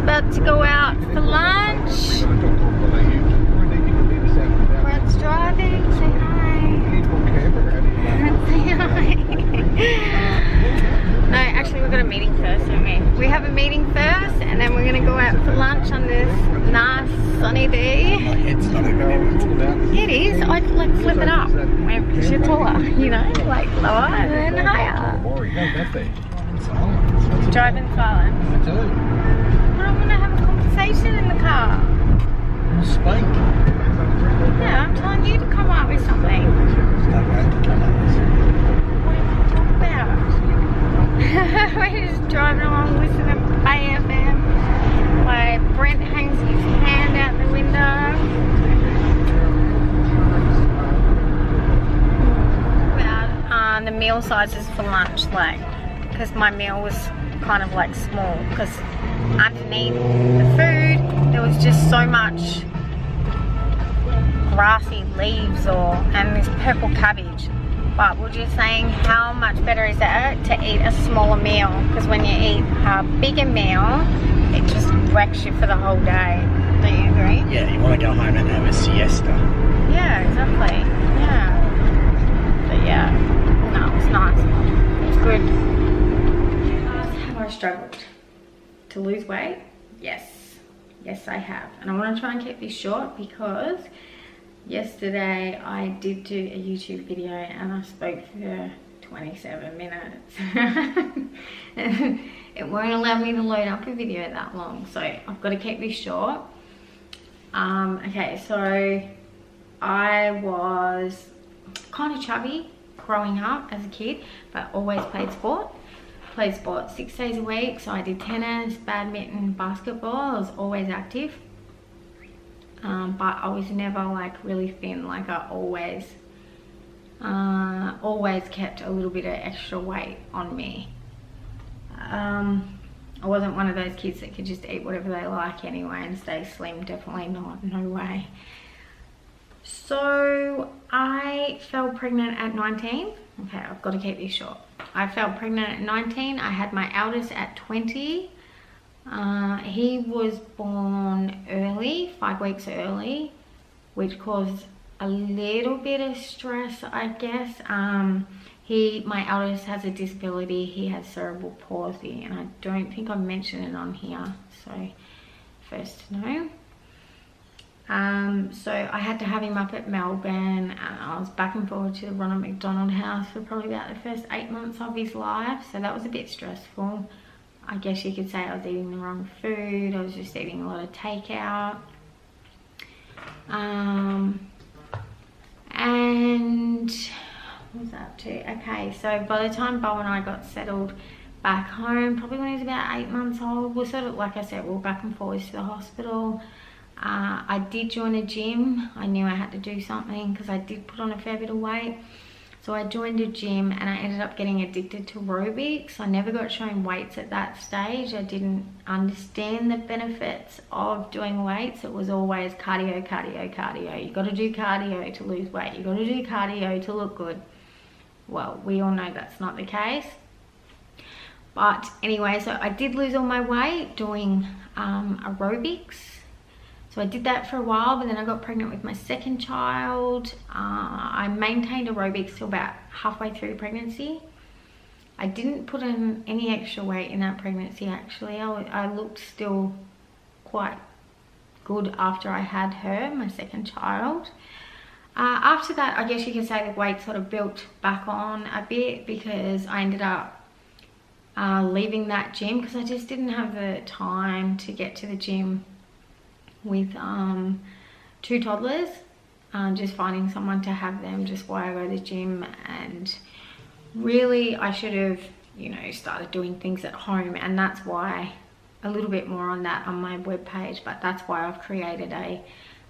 about to go out for lunch. Brad's driving. Say hi. Say hi. No, actually we've got a meeting first, don't we? We have a meeting first and then we're going to go out for lunch on this nice sunny day. It's not even It is. I'd like flip it up. Because you're taller, you know, like lower and then higher. Driving silence. But I'm going to have a conversation in the car. Speak. Yeah, I'm telling you to come up with something. What are you talking about? We're just driving along listening to AFM. Like Brent hangs his hand out the window. About the meal sizes for lunch, like, because my meal was kind of like small, because underneath the food there was just so much grassy leaves and this purple cabbage. But we're just saying, how much better is it to eat a smaller meal? Because when you eat a bigger meal, it just wrecks you for the whole day. Don't you agree? Yeah, you want to go home and have a siesta. Yeah, exactly. Yeah. But yeah, no, it's nice. It's good. Have I struggled to lose weight? Yes. Yes, I have. And I want to try and keep this short because yesterday I did do a YouTube video and I spoke for 27 minutes. And it won't allow me to load up a video that long, so I've got to keep this short. Okay, so I was kind of chubby growing up as a kid, but always played sport. Played sport 6 days a week, so I did tennis, badminton, basketball. I was always active. But I was never like really thin. Like I always kept a little bit of extra weight on me. I wasn't one of those kids that could just eat whatever they like anyway and stay slim. Definitely not, no way. So I fell pregnant at 19. Okay, I've got to keep this short. I fell pregnant at 19. I had my eldest at 20. He was born early, 5 weeks early, which caused a little bit of stress, I guess. My eldest has a disability. He has cerebral palsy, and I don't think I've mentioned it on here, so first to know. So I had to have him up at Melbourne. I was back and forward to the Ronald McDonald house for probably about the first 8 months of his life, so that was a bit stressful. I guess you could say I was eating the wrong food. I was just eating a lot of takeout. And what was that too? Okay, so by the time Bo and I got settled back home, probably when he was about 8 months old, we're sort of, like I said, we were back and forth to the hospital. I did join a gym. I knew I had to do something because I did put on a fair bit of weight. So I joined a gym and I ended up getting addicted to aerobics. I never got shown weights at that stage. I didn't understand the benefits of doing weights. It was always cardio, cardio, cardio. You got to do cardio to lose weight. You got to do cardio to look good. Well, we all know that's not the case. But anyway, so I did lose all my weight doing aerobics. So I did that for a while, but then I got pregnant with my second child. I maintained aerobics till about halfway through pregnancy. I didn't put in any extra weight in that pregnancy, actually. I looked still quite good after I had her, my second child. After that, I guess you could say the weight sort of built back on a bit because I ended up leaving that gym because I just didn't have the time to get to the gym with 2 toddlers. Just finding someone to have them just while I go to the gym, and really I should have, you know, started doing things at home, and that's why a little bit more on that on my webpage, but that's why I've created a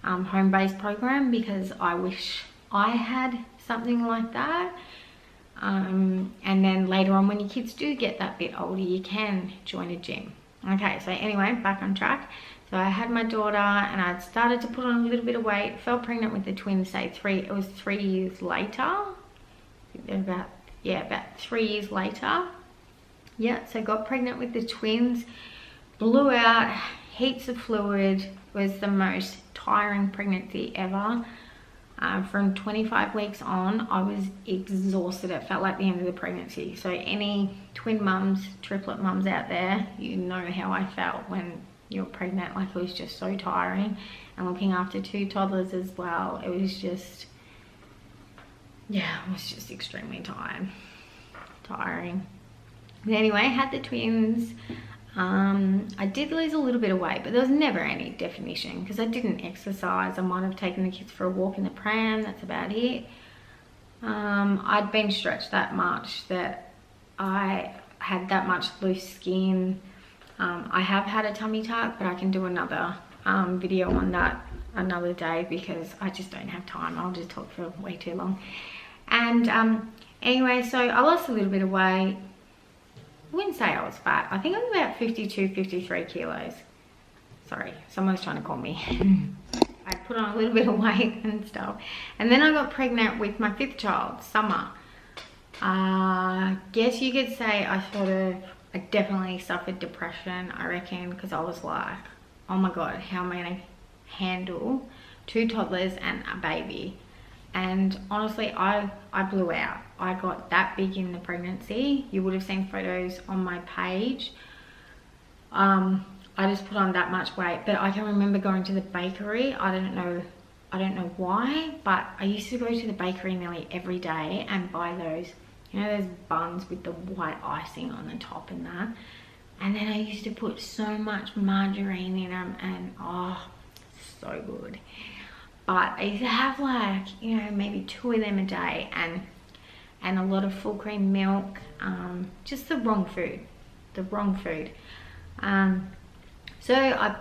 home-based program, because I wish I had something like that. And then later on when your kids do get that bit older, you can join a gym. Okay, so anyway, back on track. So I had my daughter and I'd started to put on a little bit of weight, fell pregnant with the twins, it was 3 years later. I think they're about 3 years later. Yeah, so got pregnant with the twins, blew out heaps of fluid. It was the most tiring pregnancy ever. From 25 weeks on, I was exhausted. It felt like the end of the pregnancy. So any twin mums, triplet mums out there, you know how I felt when you're pregnant. Like, it was just so tiring. And looking after 2 toddlers as well, it was just, yeah, it was just extremely tiring. But anyway, I had the twins. I did lose a little bit of weight, but there was never any definition because I didn't exercise. I might have taken the kids for a walk in the pram, that's about it. I'd been stretched that much that I had that much loose skin. I have had a tummy tuck, but I can do another video on that another day because I just don't have time. I'll just talk for way too long. And anyway, so I lost a little bit of weight. I wouldn't say I was fat. I think I was about 52, 53 kilos. Sorry, someone's trying to call me. I put on a little bit of weight and stuff. And then I got pregnant with my 5th child, Summer. Guess you could say I definitely suffered depression, I reckon, because I was like, oh my God, how am I gonna handle 2 toddlers and a baby? And honestly, I blew out. I got that big in the pregnancy. You would have seen photos on my page. I just put on that much weight. But I can remember going to the bakery. I don't know why, but I used to go to the bakery nearly every day and buy those, you know, those buns with the white icing on the top and that. And then I used to put so much margarine in them, and oh, so good. But I used to have, like, you know, maybe 2 of them a day, and a lot of full cream milk. Just the wrong food. So I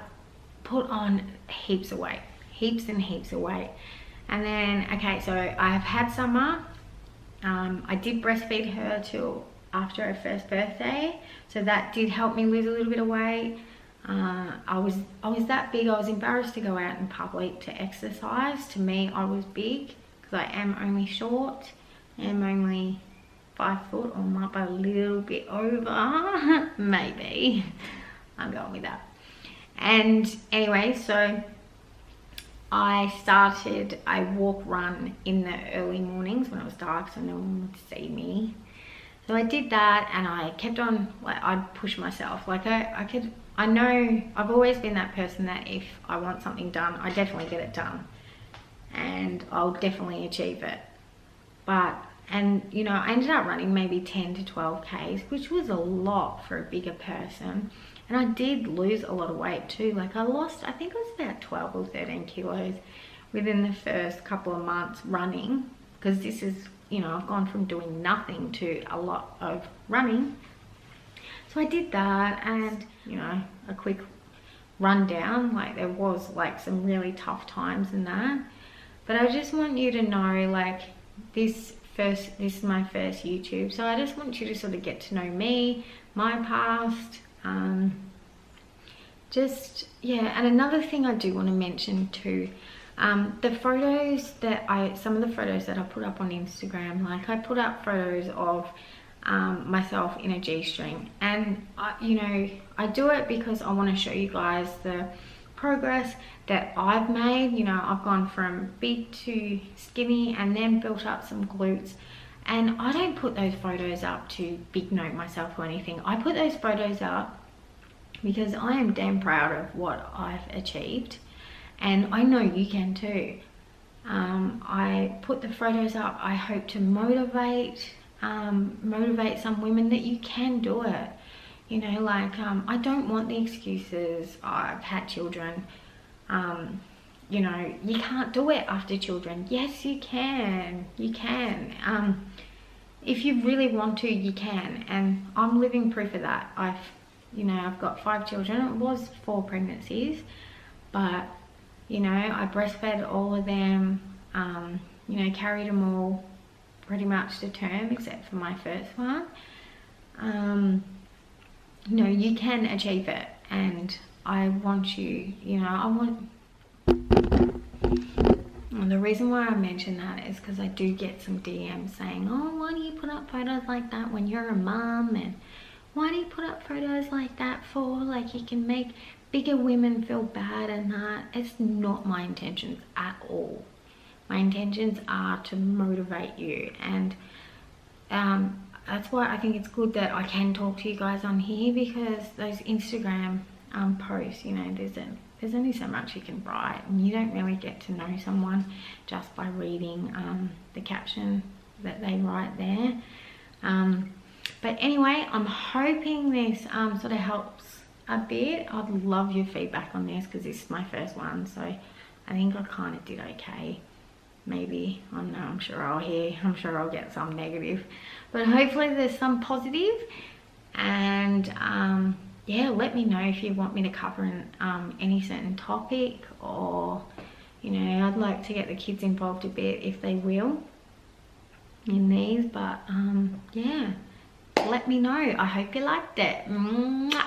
put on heaps of weight, heaps and heaps of weight. And then, okay, so I've had Summer. I did breastfeed her till after her 1st birthday, so that did help me lose a little bit of weight. I was that big. I was embarrassed to go out in public to exercise. To me, I was big because I am only short. I'm only 5 foot, or might be a little bit over. Maybe. I'm going with that. And anyway, so I started a walk run in the early mornings when it was dark so no one would see me. So I did that, and I kept on, like, I'd push myself. Like, I know I've always been that person that if I want something done, I definitely get it done. And I'll definitely achieve it. And you know, I ended up running maybe 10 to 12 Ks, which was a lot for a bigger person. And I did lose a lot of weight too. Like, I lost, I think it was about 12 or 13 kilos within the first couple of months running. Because this is, you know, I've gone from doing nothing to a lot of running. So I did that, and, you know, a quick rundown. Like, there was like some really tough times in that. But I just want you to know, like, this is my first YouTube. So I just want you to sort of get to know me, my past. Yeah, and another thing I do want to mention too, the photos that some of the photos that I put up on Instagram, like, I put up photos of myself in a G-string, and you know, I do it because I want to show you guys the progress that I've made. You know, I've gone from big to skinny and then built up some glutes. And I don't put those photos up to big note myself or anything. I put those photos up because I am damn proud of what I've achieved, and I know you can too. I put the photos up, I hope to motivate some women that you can do it. You know, like, I don't want the excuses, I've had children, you know, you can't do it after children. Yes, you can. If you really want to, you can, and I'm living proof of that. I've got 5 children. It was 4 pregnancies, but, you know, I breastfed all of them, you know, carried them all pretty much to term except for my first one. You know, you can achieve it, and I want you, you know, and the reason why I mention that is because I do get some DMs saying, oh, why do you put up photos like that when you're a mum, and why do you put up photos like that for? Like, you can make bigger women feel bad and that. It's not my intentions at all. My intentions are to motivate you, and that's why I think it's good that I can talk to you guys on here, because those Instagram posts, you know, there's only so much you can write, and you don't really get to know someone just by reading the caption that they write there. But anyway, I'm hoping this sort of helps a bit. I'd love your feedback on this, because this is my first one, so I think I kind of did okay. Maybe, I don't know, I'm sure I'll get some negative, but hopefully there's some positive. And yeah, let me know if you want me to cover any certain topic, or, you know, I'd like to get the kids involved a bit if they will in these. But yeah, let me know. I hope you liked it. Mwah.